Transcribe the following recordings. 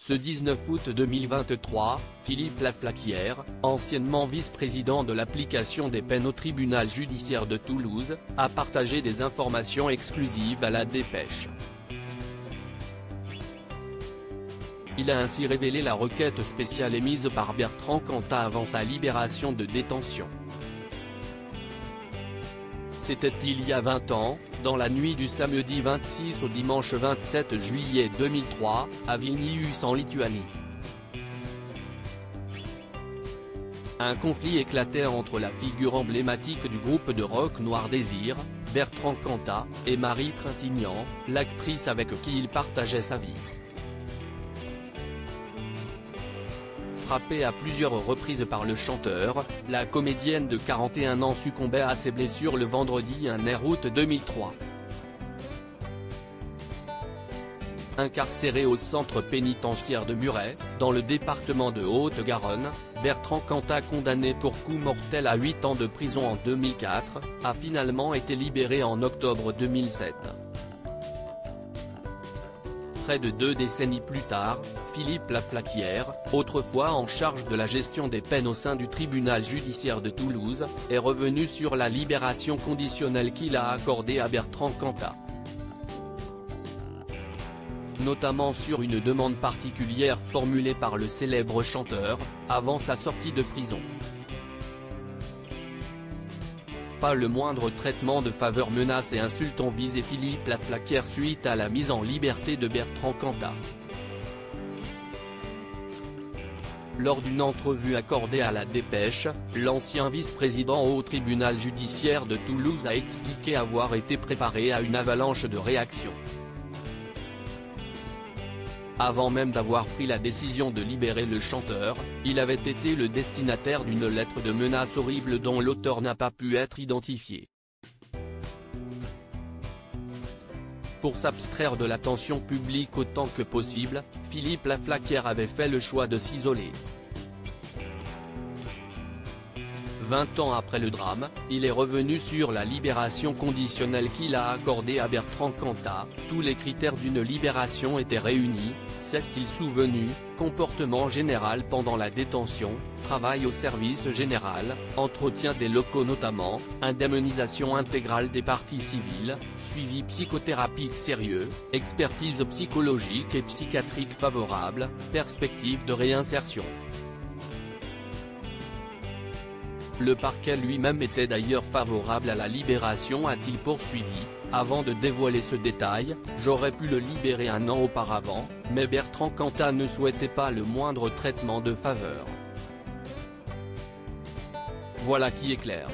Ce 19 août 2023, Philippe Laflaquière, anciennement vice-président de l'application des peines au tribunal judiciaire de Toulouse, a partagé des informations exclusives à la Dépêche. Il a ainsi révélé la requête spéciale émise par Bertrand Cantat avant sa libération de détention. C'était il y a 20 ans, dans la nuit du samedi 26 au dimanche 27 juillet 2003, à Vilnius en Lituanie. Un conflit éclatait entre la figure emblématique du groupe de rock Noir Désir, Bertrand Cantat, et Marie Trintignant, l'actrice avec qui il partageait sa vie. Frappée à plusieurs reprises par le chanteur, la comédienne de 41 ans succombait à ses blessures le vendredi 1 août 2003. Incarcéré au centre pénitentiaire de Muret, dans le département de Haute-Garonne, Bertrand Cantat, condamné pour coup mortel à 8 ans de prison en 2004, a finalement été libéré en octobre 2007. Près de 2 décennies plus tard, Philippe Laflaquière, autrefois en charge de la gestion des peines au sein du tribunal judiciaire de Toulouse, est revenu sur la libération conditionnelle qu'il a accordée à Bertrand Cantat. Notamment sur une demande particulière formulée par le célèbre chanteur, avant sa sortie de prison. Pas le moindre traitement de faveur, menaces et insultes ont visé Philippe Laflaquière suite à la mise en liberté de Bertrand Cantat. Lors d'une entrevue accordée à la Dépêche, l'ancien vice-président au tribunal judiciaire de Toulouse a expliqué avoir été préparé à une avalanche de réactions. Avant même d'avoir pris la décision de libérer le chanteur, il avait été le destinataire d'une lettre de menaces horrible dont l'auteur n'a pas pu être identifié. Pour s'abstraire de l'attention publique autant que possible, Philippe Laflaquière avait fait le choix de s'isoler. 20 ans après le drame, il est revenu sur la libération conditionnelle qu'il a accordée à Bertrand Cantat. Tous les critères d'une libération étaient réunis: s'est-il souvenu, comportement général pendant la détention, travail au service général, entretien des locaux notamment, indemnisation intégrale des parties civiles, suivi psychothérapique sérieux, expertise psychologique et psychiatrique favorable, perspective de réinsertion. Le parquet lui-même était d'ailleurs favorable à la libération, a-t-il poursuivi. Avant de dévoiler ce détail, j'aurais pu le libérer 1 an auparavant, mais Bertrand Cantat ne souhaitait pas le moindre traitement de faveur. Voilà qui est clair.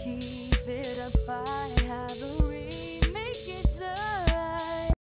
Keep it up.